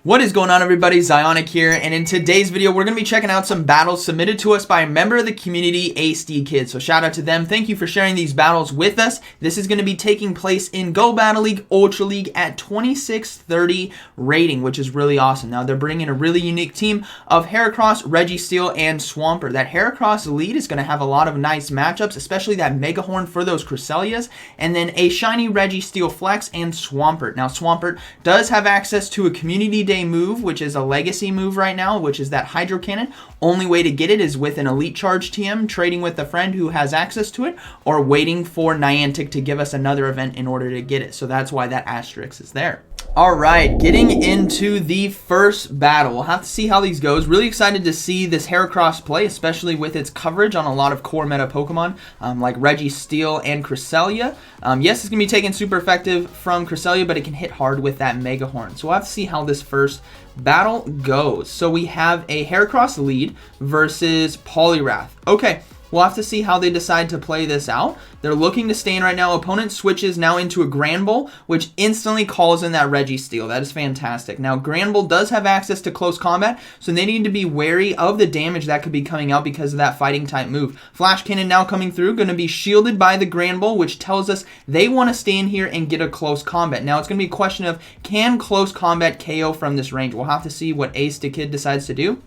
What is going on, everybody? ZyoniK here, and in today's video we're going to be checking out some battles submitted to us by a member of the community, AceDkidd. So shout out to them. Thank you for sharing these battles with us. This is going to be taking place in Go Battle League Ultra League at 2630 rating, which is really awesome. Now they're bringing a really unique team of Heracross, Reggie Steel, and Swampert. That Heracross lead is going to have a lot of nice matchups, especially that Mega Horn for those Cresselias, and then a shiny Reggie Steel Flex and Swampert. Now Swampert does have access to a Community Day move, which is a legacy move right now, which is that Hydro Cannon. Only way to get it is with an Elite Charge TM, trading with a friend who has access to it, or waiting for Niantic to give us another event in order to get it. So that's why that asterisk is there. Alright, getting into the first battle. We'll have to see how these goes. Really excited to see this Heracross play, especially with its coverage on a lot of core meta Pokemon, like Reggie Steel and Cresselia. Yes, it's going to be taking super effective from Cresselia, but it can hit hard with that Mega Horn. So we'll have to see how this first battle goes. So we have a Heracross lead versus Poliwrath. Okay. We'll have to see how they decide to play this out. They're looking to stay in right now. Opponent switches now into a Granbull, which instantly calls in that Reggie Steel. That is fantastic. Now, Granbull does have access to close combat, so they need to be wary of the damage that could be coming out because of that fighting type move. Flash Cannon now coming through, going to be shielded by the Granbull, which tells us they want to stay in here and get a close combat. Now, it's going to be a question of, can close combat KO from this range? We'll have to see what AceDkidd decides to do.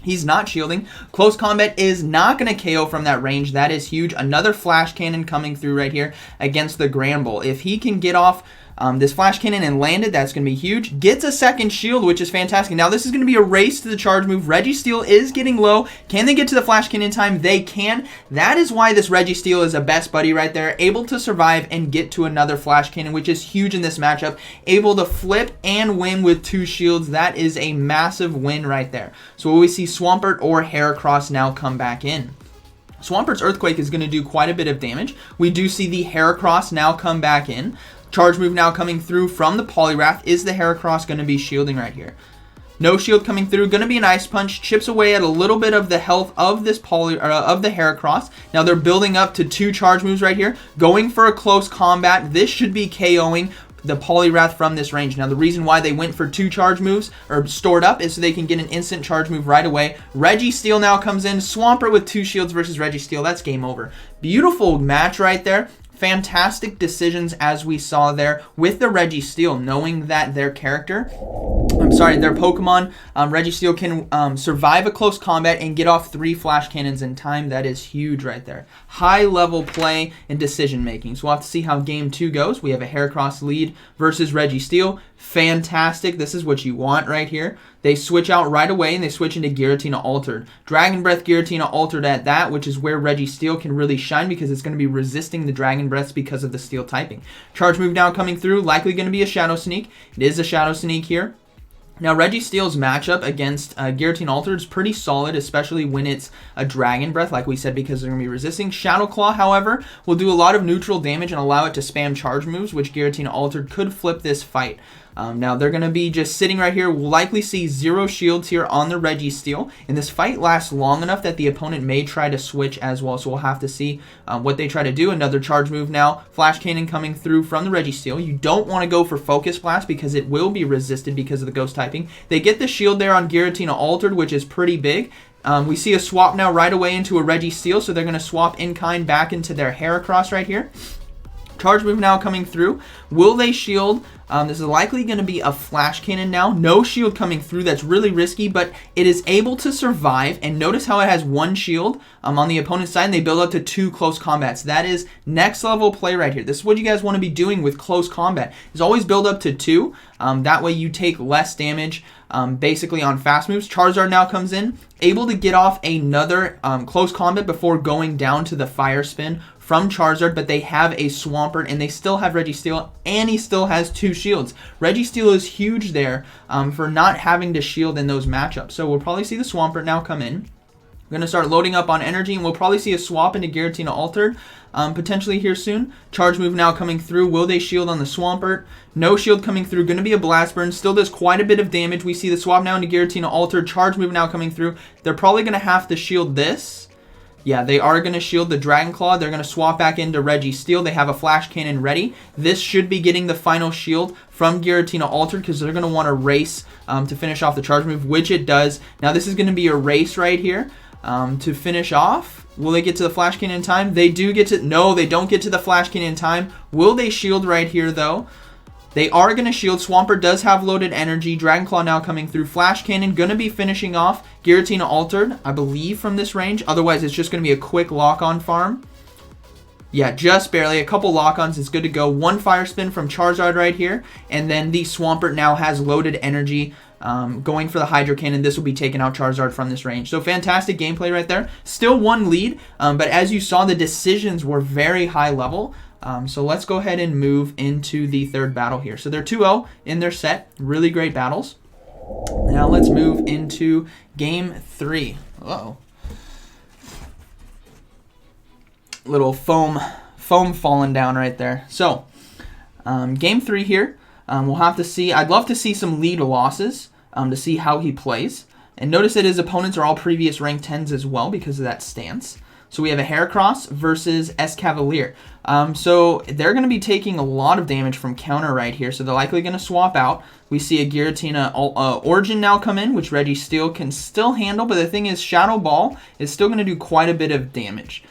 He's not shielding. Close combat is not going to KO from that range. That is huge. Another Flash Cannon coming through right here against the Granbull. If he can get off this Flash Cannon and land it, that's going to be huge. Gets a second shield, which is fantastic. Now, this is going to be a race to the charge move. Reggie Steel is getting low. Can they get to the Flash Cannon in time? They can. That is why this Reggie Steel is a best buddy right there. Able to survive and get to another Flash Cannon, which is huge in this matchup. Able to flip and win with 2 shields. That is a massive win right there. So will we see Swampert or Heracross now come back in? Swampert's Earthquake is going to do quite a bit of damage. We do see the Heracross now come back in. Charge move now coming through from the Poliwrath. Is the Heracross going to be shielding right here? No shield coming through. Going to be an Ice Punch. Chips away at a little bit of the health of this of the Heracross. Now they're building up to 2 charge moves right here. Going for a close combat. This should be KOing the Poliwrath from this range. Now the reason why they went for 2 charge moves or stored up is so they can get an instant charge move right away. Reggie Steel now comes in. Swampert with 2 shields versus Reggie Steel. That's game over. Beautiful match right there. Fantastic decisions as we saw there with the Reggie Steel, knowing that their Pokemon, Reggie Steel can survive a close combat and get off 3 Flash Cannons in time. That is huge right there. High level play and decision making. So we'll have to see how game 2 goes. We have a Heracross lead versus Reggie Steel. Fantastic. This is what you want right here. They switch out right away and they switch into Giratina Altered. Dragon Breath Giratina Altered at that, which is where Reggie Steel can really shine because it's going to be resisting the Dragon Breaths because of the Steel typing. Charge move now coming through, likely going to be a Shadow Sneak. It is a Shadow Sneak here. Now, Reggie Steel's matchup against Giratina Altered is pretty solid, especially when it's a Dragon Breath, like we said, because they're going to be resisting. Shadow Claw, however, will do a lot of neutral damage and allow it to spam charge moves, which Giratina Altered could flip this fight. Now, they're going to be just sitting right here. We'll likely see 0 shields here on the Reggie Steel. And this fight lasts long enough that the opponent may try to switch as well. So we'll have to see what they try to do. Another charge move now. Flash Cannon coming through from the Reggie Steel. You don't want to go for Focus Blast because it will be resisted because of the Ghost typing. They get the shield there on Giratina Altered, which is pretty big. We see a swap now right away into a Reggie Steel. So they're going to swap in-kind back into their Heracross right here. Charge move now coming through. Will they shield? This is likely going to be a Flash Cannon now. No shield coming through. That's really risky, but it is able to survive. And notice how it has 1 shield on the opponent's side, and they build up to 2 close combats. That is next level play right here. This is what you guys want to be doing with close combat. Is always build up to 2. That way you take less damage basically on fast moves. Charizard now comes in, able to get off another close combat before going down to the Fire Spin from Charizard, but they have a Swampert and they still have Reggie Steel, and he still has 2 shields. Reggie Steel is huge there for not having to shield in those matchups. So we'll probably see the Swampert now come in. We're going to start loading up on energy, and we'll probably see a swap into Giratina Altered potentially here soon. Charge move now coming through. Will they shield on the Swampert? No shield coming through. Going to be a Blast Burn. Still does quite a bit of damage. We see the swap now into Giratina Altered. Charge move now coming through. They're probably going to have to shield this. Yeah, they are going to shield the Dragon Claw. They're going to swap back into Reggie Steel. They have a Flash Cannon ready. This should be getting the final shield from Giratina Altered because they're going to want to race to finish off the charge move, which it does. Now, this is going to be a race right here to finish off. Will they get to the Flash Cannon in time? They do get to... No, they don't get to the Flash Cannon in time. Will they shield right here, though? They are going to shield. Swampert does have loaded energy. Dragon Claw now coming through. Flash Cannon going to be finishing off Giratina Altered, I believe, from this range. Otherwise, it's just going to be a quick lock-on farm. Yeah, just barely. A couple lock-ons is good to go. One Fire Spin from Charizard right here. And then the Swampert now has loaded energy. Going for the Hydro Cannon. This will be taking out Charizard from this range. So fantastic gameplay right there. Still one lead, but as you saw, the decisions were very high level. So let's go ahead and move into the third battle here. So they're 2-0 in their set. Really great battles. Now let's move into game 3. Uh-oh. Little foam falling down right there. So game 3 here. We'll have to see. I'd love to see some lead losses to see how he plays. And notice that his opponents are all previous rank 10s as well because of that stance. So we have a Heracross versus Escavalier. So they're going to be taking a lot of damage from counter right here. So they're likely going to swap out. We see a Giratina Origin now come in, which Reggie Steel can still handle. But the thing is, Shadow Ball is still going to do quite a bit of damage.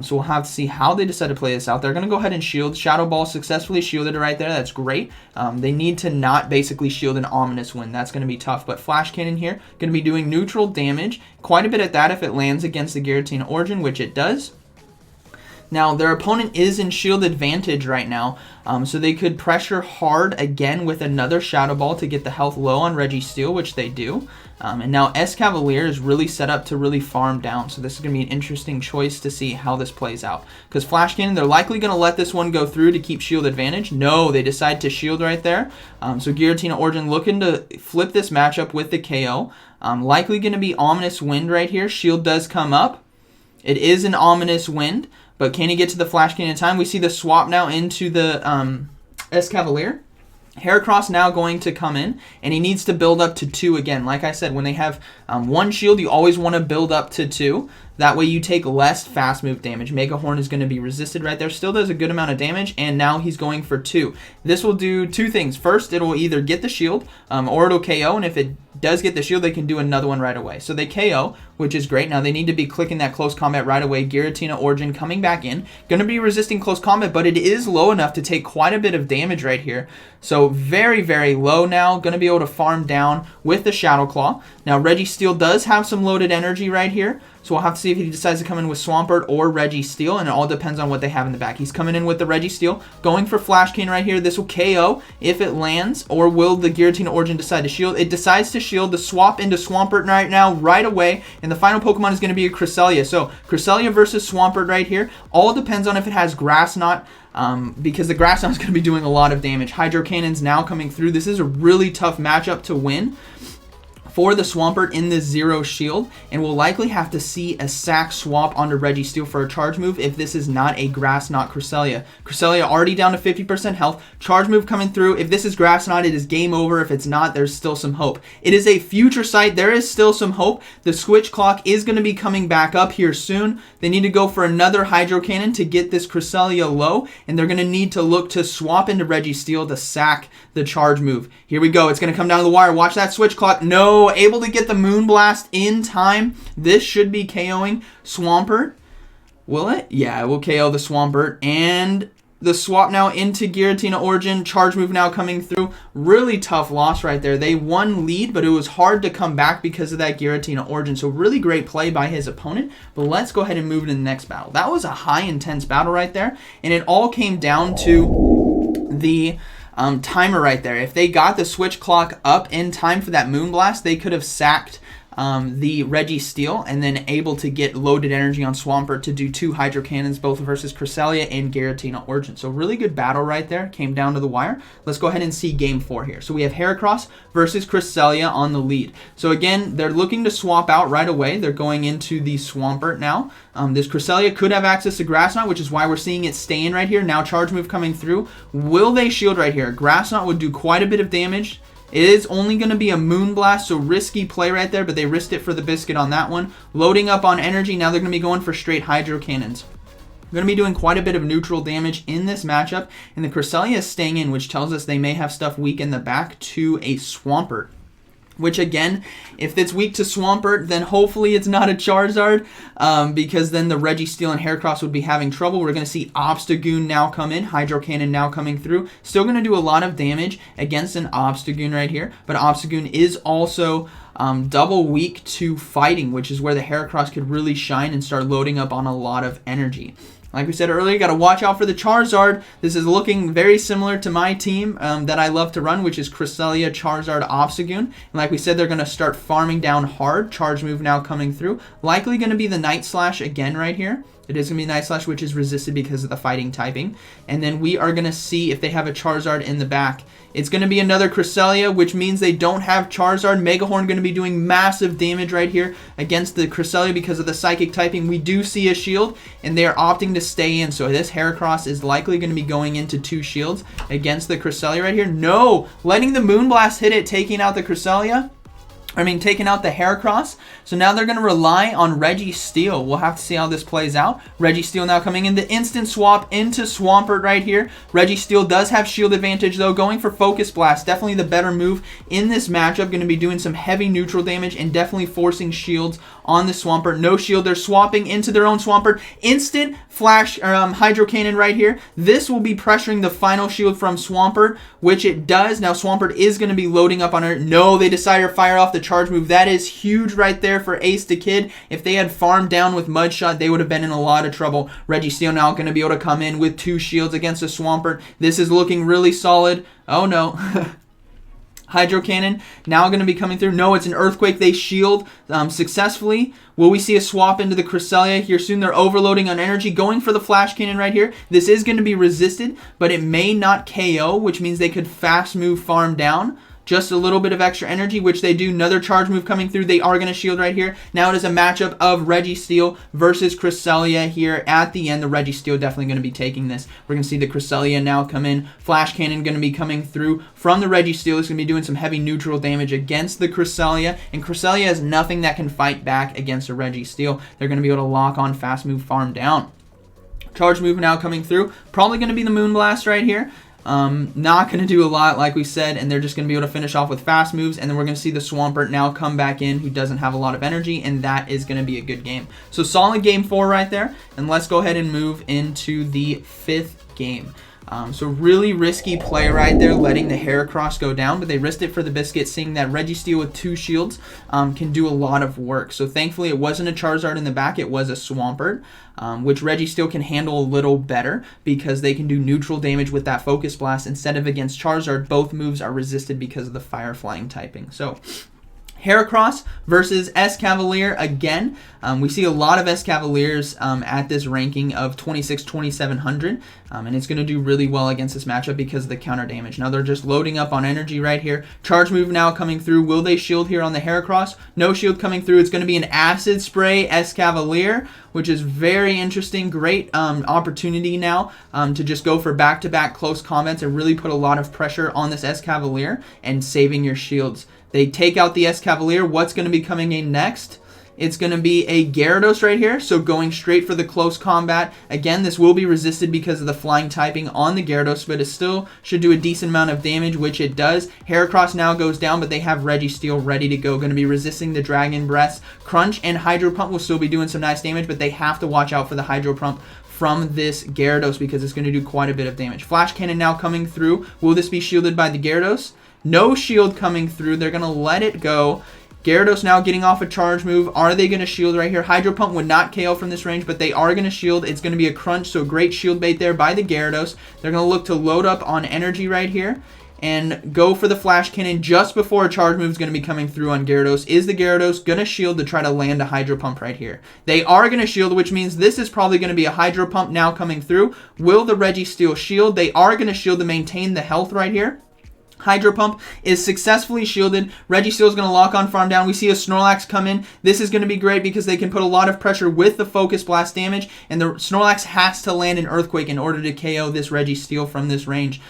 So we'll have to see how they decide to play this out. They're going to go ahead and shield. Shadow Ball successfully shielded right there. That's great. They need to not basically shield an Ominous Wind. That's going to be tough. But Flash Cannon here, going to be doing neutral damage. Quite a bit at that if it lands against the Giratina Origin, which it does. Now, their opponent is in shield advantage right now, so they could pressure hard again with another Shadow Ball to get the health low on Reggie Steel, which they do. And now Escavalier is really set up to really farm down, so this is going to be an interesting choice to see how this plays out. Because Flash Cannon, they're likely going to let this one go through to keep shield advantage. No, they decide to shield right there. So Giratina Origin looking to flip this matchup with the KO. Likely going to be Ominous Wind right here. Shield does come up. It is an Ominous Wind. But can he get to the Flash Cannon in time? We see the swap now into the Escavalier. Heracross now going to come in, and he needs to build up to 2 again. Like I said, when they have 1 shield, you always want to build up to 2. That way you take less fast move damage. Mega Horn is going to be resisted right there. Still does a good amount of damage, and now he's going for 2. This will do 2 things. First, it will either get the shield, or it'll KO, and if it does get the shield, they can do another one right away. So they KO, which is great. Now they need to be clicking that close combat right away. Giratina Origin coming back in. Going to be resisting close combat, but it is low enough to take quite a bit of damage right here. So very, very low now. Going to be able to farm down with the Shadow Claw. Now Reggie Steel does have some loaded energy right here. So we'll have to see if he decides to come in with Swampert or Reggie Steel, and it all depends on what they have in the back. He's coming in with the Reggie Steel, going for Flash Cane right here. This will KO if it lands, or will the Giratina Origin decide to shield? It decides to shield. The swap into Swampert right now, right away, and the final Pokemon is going to be a Cresselia. So Cresselia versus Swampert right here. All depends on if it has Grass Knot, because the Grass Knot is going to be doing a lot of damage. Hydro Cannon's now coming through. This is a really tough matchup to win for the Swampert in this 0 shield, and we'll likely have to see a sack swap onto Reggie Steel for a charge move if this is not a Grass Knot Cresselia. Cresselia already down to 50% health. Charge move coming through. If this is Grass Knot, it is game over. If it's not, there's still some hope. It is a future sight. There is still some hope. The switch clock is going to be coming back up here soon. They need to go for another Hydro Cannon to get this Cresselia low, and they're going to need to look to swap into Reggie Steel to sack the charge move. Here we go. It's going to come down to the wire. Watch that switch clock. No, able to get the Moonblast in time. This should be KOing Swampert. Will it? Yeah, it will KO the Swampert. And the swap now into Giratina Origin. Charge move now coming through. Really tough loss right there. They won lead, but it was hard to come back because of that Giratina Origin. So really great play by his opponent. But let's go ahead and move to the next battle. That was a high intense battle right there. And it all came down to the timer right there. If they got the switch clock up in time for that Moonblast, they could have sacked the Reggie Steel and then able to get loaded energy on Swampert to do 2 Hydro Cannons, both versus Cresselia and Giratina Origin. So really good battle right there. Came down to the wire. Let's go ahead and see game 4 here. So we have Heracross versus Cresselia on the lead. So again, they're looking to swap out right away. They're going into the Swampert now. This Cresselia could have access to Grass Knot, which is why we're seeing it stay in right here. Now charge move coming through. Will they shield right here? Grass Knot would do quite a bit of damage. It is only going to be a Moonblast, so risky play right there, but they risked it for the biscuit on that one. Loading up on energy, now they're going to be going for straight Hydro Cannons. Going to be doing quite a bit of neutral damage in this matchup, and the Cresselia is staying in, which tells us they may have stuff weak in the back to a Swampert. Which again, if it's weak to Swampert, then hopefully it's not a Charizard, because then the Reggie Steel and Heracross would be having trouble. We're going to see Obstagoon now come in, Hydro Cannon now coming through. Still going to do a lot of damage against an Obstagoon right here, but Obstagoon is also double weak to fighting, which is where the Heracross could really shine and start loading up on a lot of energy. Like we said earlier, got to watch out for the Charizard. This is looking very similar to my team that I love to run, which is Cresselia, Charizard, Obstagoon. And like we said, they're going to start farming down hard. Charge move now coming through. Likely going to be the Night Slash again right here. It is going to be Night Slash, which is resisted because of the fighting typing. And then we are going to see if they have a Charizard in the back. It's going to be another Cresselia, which means they don't have Charizard. Mega Horn going to be doing massive damage right here against the Cresselia because of the Psychic typing. We do see a shield, and they are opting to stay in. So this Heracross is likely going to be going into 2 shields against the Cresselia right here. No! Letting the Moonblast hit it, taking out the Cresselia. Taking out the Heracross. So now they're going to rely on Reggie Steel. We'll have to see how this plays out. Reggie Steel now coming in. The instant swap into Swampert right here. Reggie Steel does have shield advantage though. Going for Focus Blast. Definitely the better move in this matchup. Going to be doing some heavy neutral damage and definitely forcing shields on the Swampert. No shield. They're swapping into their own Swampert. Instant Flash Hydro Cannon right here. This will be pressuring the final shield from Swampert, which it does. Now Swampert is going to be loading up on her. No, they decide to fire off the charge move. That is huge right there for AceDkidd. If they had farmed down with Mudshot, they would have been in a lot of trouble. Reggie Steel now going to be able to come in with 2 shields against a Swampert. This is looking really solid. Oh no. Hydro Cannon now going to be coming through. No, it's an Earthquake. They shield successfully. Will we see a swap into the Cresselia here soon? They're overloading on energy, going for the Flash Cannon right here. This is going to be resisted, but it may not KO, which means they could fast move farm down. Just a little bit of extra energy, which they do. Another charge move coming through. They are going to shield right here. Now it is a matchup of Reggie Steel versus Cresselia here at the end. The Reggie Steel definitely going to be taking this. We're going to see the Cresselia now come in. Flash Cannon going to be coming through from the Reggie Steel. It's going to be doing some heavy neutral damage against the Cresselia. And Cresselia has nothing that can fight back against a Reggie Steel. They're going to be able to lock on fast move farm down. Charge move now coming through. Probably going to be the Moonblast right here. Not going to do a lot, like we said, and they're just going to be able to finish off with fast moves, and then we're going to see the Swampert now come back in, who doesn't have a lot of energy, and that is going to be a good game. So solid game 4 right there, and let's go ahead and move into the 5th game. So really risky play right there, letting the Heracross go down, but they risked it for the biscuit, seeing that Reggie Steel with 2 shields can do a lot of work. So thankfully it wasn't a Charizard in the back, it was a Swampert, which Reggie Steel can handle a little better because they can do neutral damage with that Focus Blast instead of against Charizard. Both moves are resisted because of the Fire Flying typing. So Heracross versus Escavalier again. We see a lot of Escavaliers at this ranking of 26,2700, and it's going to do really well against this matchup because of the counter damage. Now they're just loading up on energy right here. Charge move now coming through. Will they shield here on the Heracross? No shield coming through. It's going to be an Acid Spray Escavalier, which is very interesting. Great opportunity now to just go for back-to-back close combats and really put a lot of pressure on this Escavalier and saving your shields. They take out the Escavalier. What's going to be coming in next? It's going to be a Gyarados right here, so going straight for the close combat. Again, this will be resisted because of the flying typing on the Gyarados, but it still should do a decent amount of damage, which it does. Heracross now goes down, but they have Reggie Steel ready to go. Going to be resisting the Dragon Breath. Crunch and Hydro Pump will still be doing some nice damage, but they have to watch out for the Hydro Pump from this Gyarados because it's going to do quite a bit of damage. Flash Cannon now coming through. Will this be shielded by the Gyarados? No shield coming through. They're going to let it go. Gyarados now getting off a charge move. Are they going to shield right here? Hydro Pump would not KO from this range, but they are going to shield. It's going to be a crunch, so great shield bait there by the Gyarados. They're going to look to load up on energy right here and go for the Flash Cannon just before a charge move is going to be coming through on Gyarados. Is the Gyarados going to shield to try to land a Hydro Pump right here? They are going to shield, which means this is probably going to be a Hydro Pump now coming through. Will the Reggie Steel shield? They are going to shield to maintain the health right here. Hydro Pump is successfully shielded. Reggie Steel is going to lock on farm down. We see a Snorlax come in. This is going to be great because they can put a lot of pressure with the Focus Blast damage, and the Snorlax has to land an Earthquake in order to KO this Reggie Steel from this range.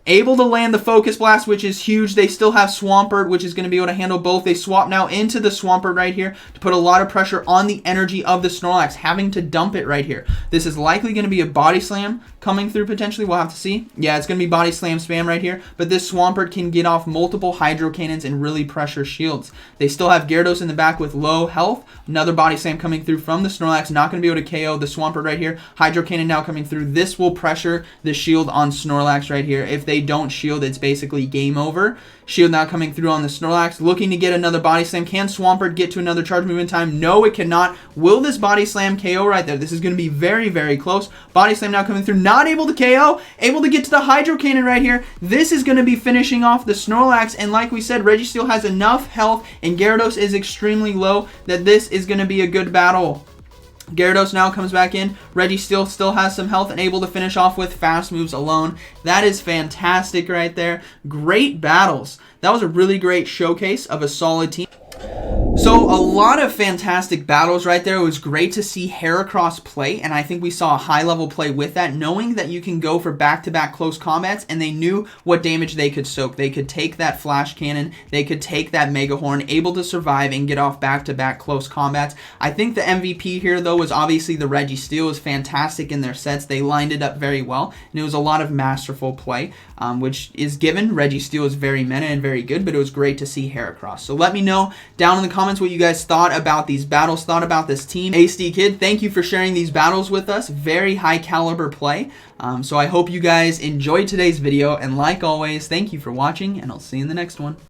Able to land the Focus Blast, which is huge. They still have Swampert, which is going to be able to handle both. They swap now into the Swampert right here to put a lot of pressure on the energy of the Snorlax, having to dump it right here. This is likely going to be a Body Slam coming through potentially. We'll have to see. Yeah, it's going to be Body Slam spam right here, but this Swampert can get off multiple Hydro Cannons and really pressure shields. They still have Gyarados in the back with low health. Another Body Slam coming through from the Snorlax. Not going to be able to KO the Swampert right here. Hydro Cannon now coming through. This will pressure the shield on Snorlax right here. If they don't shield, it's basically game over. Shield now coming through on the Snorlax, looking to get another Body Slam. Can Swampert get to another charge move in time? No, it cannot. Will this Body Slam KO right there? This is going to be very, very close. Body Slam now coming through, not able to KO, able to get to the Hydro Cannon right here. This is going to be finishing off the Snorlax, and like we said, Reggie Steel has enough health, and Gyarados is extremely low, that this is going to be a good battle. Gyarados now comes back in. Reggie Steel still has some health and able to finish off with fast moves alone. That is fantastic right there. Great battles. That was a really great showcase of a solid team. So a lot of fantastic battles right there. It was great to see Heracross play, and I think we saw a high level play with that, knowing that you can go for back-to-back close combats, and they knew what damage they could soak. They could take that Flash Cannon, they could take that Mega Horn, able to survive and get off back-to-back close combats. I think the MVP here, though, was obviously the Reggie Steel. It was fantastic in their sets. They lined it up very well, and it was a lot of masterful play, which is given. Reggie Steel is very meta and very good, but it was great to see Heracross. So let me know down in the comments what you guys thought about these battles, thought about this team. AceDkidd, thank you for sharing these battles with us. Very high caliber play. So I hope you guys enjoyed today's video, and like always, thank you for watching, and I'll see you in the next one.